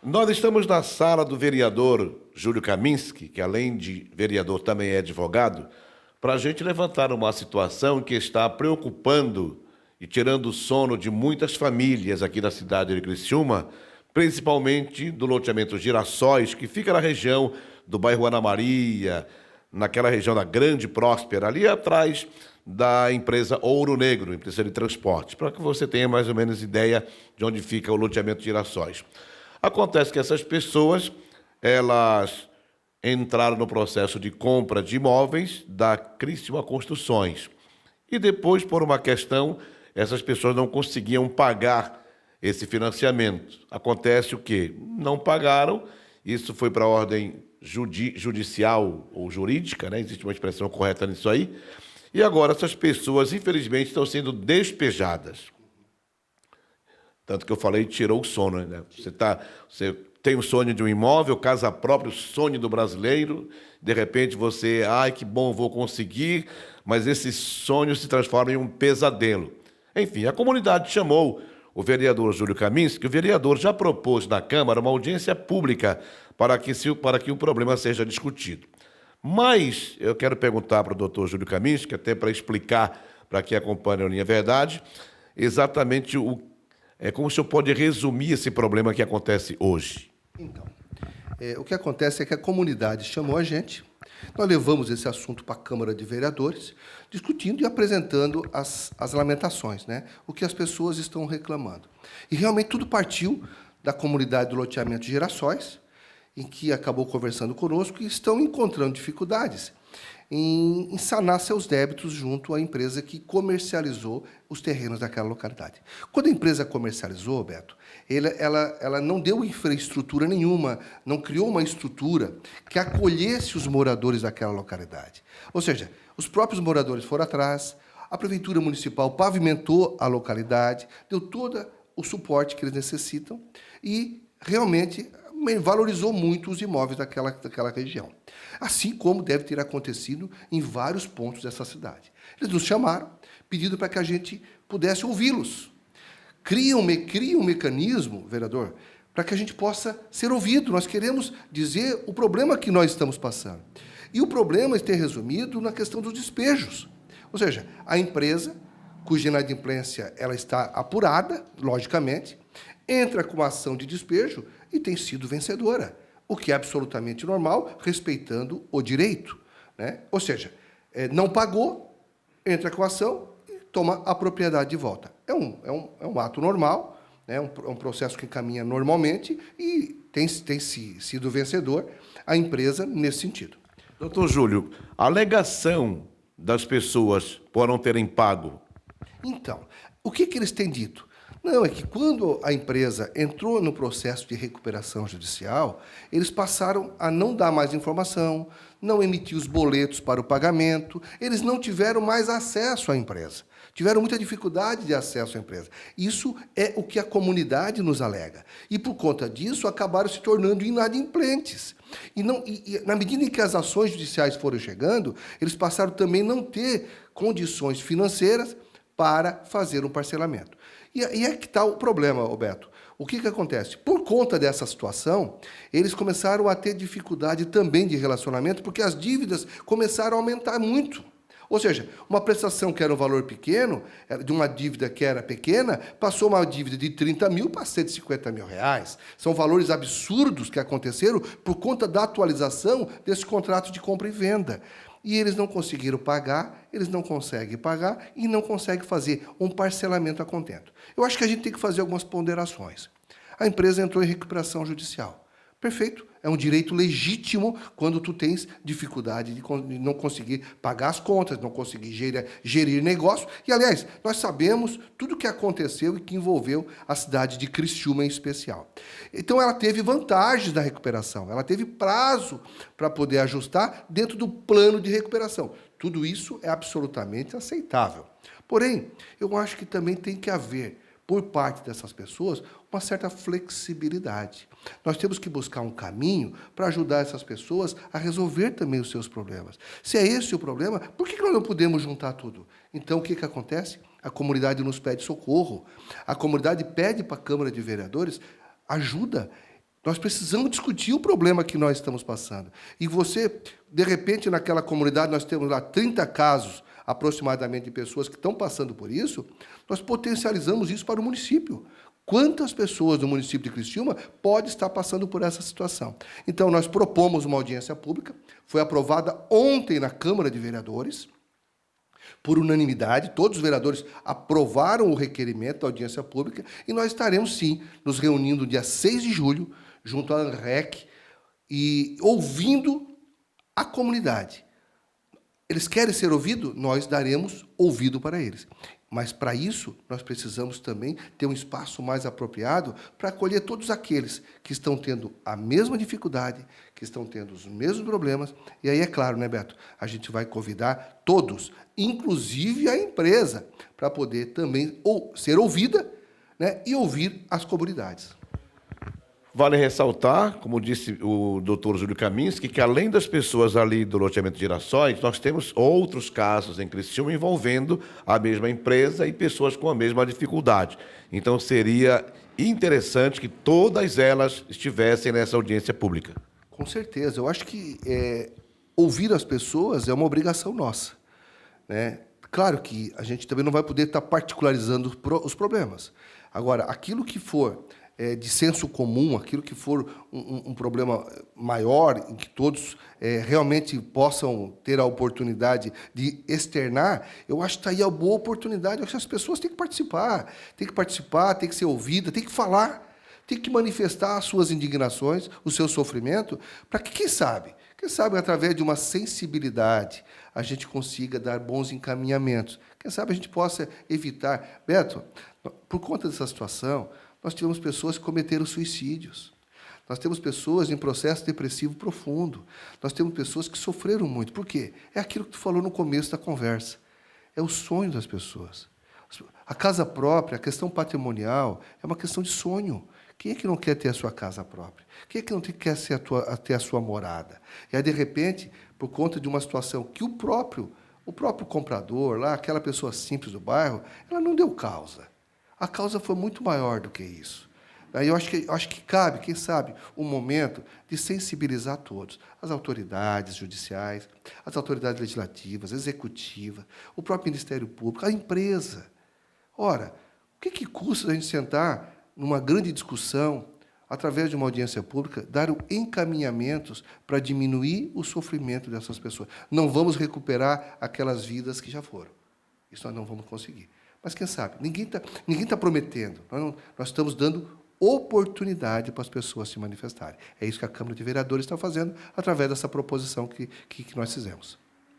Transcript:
Nós estamos na sala do vereador Júlio Kaminski, que além de vereador também é advogado, para a gente levantar uma situação que está preocupando e tirando o sono de muitas famílias aqui da cidade de Criciúma, principalmente do loteamento Girassóis, que fica na região do bairro Ana Maria, naquela região da Grande Próspera, ali atrás da empresa Ouro Negro, empresa de transporte, para que você tenha mais ou menos ideia de onde fica o loteamento Girassóis. Acontece que essas pessoas, elas entraram no processo de compra de imóveis da Criciúma Construções. E depois, por uma questão, essas pessoas não conseguiam pagar esse financiamento. Acontece o quê? Não pagaram, isso foi para a ordem judicial ou jurídica, né? Existe uma expressão correta nisso aí. E agora essas pessoas, infelizmente, estão sendo despejadas. Tanto que eu falei, tirou o sono, né? Você tem o sonho de um imóvel, casa própria, o sonho do brasileiro. De repente você, ai, que bom, vou conseguir, mas esse sonho se transforma em um pesadelo. Enfim, a comunidade chamou o vereador Júlio Kaminski, o vereador já propôs na Câmara uma audiência pública para que o problema seja discutido. Mas eu quero perguntar para o doutor Júlio Kaminski, até para explicar para quem acompanha a Linha Verdade, exatamente como o senhor pode resumir esse problema que acontece hoje. Então, o que acontece é que a comunidade chamou a gente, nós levamos esse assunto para a Câmara de Vereadores, discutindo e apresentando as lamentações, né? O que as pessoas estão reclamando. E realmente tudo partiu da comunidade do loteamento Girassóis, em que acabou conversando conosco e estão encontrando dificuldades em sanar seus débitos junto à empresa que comercializou os terrenos daquela localidade. Quando a empresa comercializou, Beto, ela não deu infraestrutura nenhuma, não criou uma estrutura que acolhesse os moradores daquela localidade. Ou seja, os próprios moradores foram atrás, a Prefeitura Municipal pavimentou a localidade, deu todo o suporte que eles necessitam e, realmente, valorizou muito os imóveis daquela região. Assim como deve ter acontecido em vários pontos dessa cidade. Eles nos chamaram, pedindo para que a gente pudesse ouvi-los. Cria um mecanismo, vereador, para que a gente possa ser ouvido. Nós queremos dizer o problema que nós estamos passando. E o problema está resumido na questão dos despejos. Ou seja, a empresa, cuja inadimplência ela está apurada, logicamente, entra com a ação de despejo e tem sido vencedora, o que é absolutamente normal, respeitando o direito, né? Ou seja, não pagou, entra com a ação e toma a propriedade de volta. É um ato normal, né? É um processo que caminha normalmente e tem sido vencedor a empresa nesse sentido. Doutor Júlio, a alegação das pessoas por não terem pago. Então, o que eles têm dito? Não, é que quando a empresa entrou no processo de recuperação judicial, eles passaram a não dar mais informação, não emitir os boletos para o pagamento, eles não tiveram mais acesso à empresa, tiveram muita dificuldade de acesso à empresa. Isso é o que a comunidade nos alega. E, por conta disso, acabaram se tornando inadimplentes. E na medida em que as ações judiciais foram chegando, eles passaram também a não ter condições financeiras para fazer um parcelamento. E é que está o problema, Roberto. O que acontece? Por conta dessa situação, eles começaram a ter dificuldade também de relacionamento, porque as dívidas começaram a aumentar muito. Ou seja, uma prestação que era um valor pequeno, de uma dívida que era pequena, passou uma dívida de 30 mil para 150 mil reais. São valores absurdos que aconteceram por conta da atualização desse contrato de compra e venda. E eles não conseguiram pagar, eles não conseguem pagar e não conseguem fazer um parcelamento a contento. Eu acho que a gente tem que fazer algumas ponderações. A empresa entrou em recuperação judicial. Perfeito, é um direito legítimo quando tu tens dificuldade de não conseguir pagar as contas, não conseguir gerir negócio. E, aliás, nós sabemos tudo o que aconteceu e que envolveu a cidade de Criciúma em especial. Então, ela teve vantagens da recuperação, ela teve prazo para poder ajustar dentro do plano de recuperação. Tudo isso é absolutamente aceitável. Porém, eu acho que também tem que haver, por parte dessas pessoas, uma certa flexibilidade. Nós temos que buscar um caminho para ajudar essas pessoas a resolver também os seus problemas. Se é esse o problema, por que nós não podemos juntar tudo? Então, o que acontece? A comunidade nos pede socorro. A comunidade pede para a Câmara de Vereadores ajuda Nós precisamos discutir o problema que nós estamos passando. E você, de repente, naquela comunidade, nós temos lá 30 casos, aproximadamente, de pessoas que estão passando por isso, nós potencializamos isso para o município. Quantas pessoas do município de Criciúma podem estar passando por essa situação? Então, nós propomos uma audiência pública, foi aprovada ontem na Câmara de Vereadores, por unanimidade, todos os vereadores aprovaram o requerimento da audiência pública, e nós estaremos, sim, nos reunindo dia 6 de julho, junto à ANREC, e ouvindo a comunidade. Eles querem ser ouvidos? Nós daremos ouvido para eles. Mas, para isso, nós precisamos também ter um espaço mais apropriado para acolher todos aqueles que estão tendo a mesma dificuldade, que estão tendo os mesmos problemas. E aí, é claro, né, Beto? A gente vai convidar todos, inclusive a empresa, para poder também ser ouvida, né, e ouvir as comunidades. Vale ressaltar, como disse o doutor Júlio Kaminski, que além das pessoas ali do loteamento de Girassóis, nós temos outros casos em Criciúma envolvendo a mesma empresa e pessoas com a mesma dificuldade. Então, seria interessante que todas elas estivessem nessa audiência pública. Com certeza. Eu acho que ouvir as pessoas é uma obrigação nossa, né? Claro que a gente também não vai poder estar particularizando os problemas. Agora, aquilo que for de senso comum, aquilo que for um problema maior, em que todos realmente possam ter a oportunidade de externar, eu acho que está aí a boa oportunidade. Eu acho que as pessoas têm que participar, tem que ser ouvida, tem que falar, tem que manifestar as suas indignações, o seu sofrimento, para que, quem sabe, através de uma sensibilidade, a gente consiga dar bons encaminhamentos. Quem sabe a gente possa evitar. Beto, por conta dessa situação, nós tivemos pessoas que cometeram suicídios. Nós temos pessoas em processo depressivo profundo. Nós temos pessoas que sofreram muito. Por quê? É aquilo que tu falou no começo da conversa. É o sonho das pessoas. A casa própria, a questão patrimonial, é uma questão de sonho. Quem é que não quer ter a sua casa própria? Quem é que não quer ter a sua morada? E aí, de repente, por conta de uma situação que o próprio comprador, lá, aquela pessoa simples do bairro, ela não deu causa. A causa foi muito maior do que isso. Aí eu acho que cabe, quem sabe, um momento de sensibilizar todos. As autoridades judiciais, as autoridades legislativas, executivas, o próprio Ministério Público, a empresa. Ora, o que custa a gente sentar numa grande discussão, através de uma audiência pública, dar encaminhamentos para diminuir o sofrimento dessas pessoas? Não vamos recuperar aquelas vidas que já foram. Isso nós não vamos conseguir. Mas, quem sabe, ninguém tá prometendo. Nós estamos dando oportunidade para as pessoas se manifestarem. É isso que a Câmara de Vereadores está fazendo através dessa proposição que nós fizemos.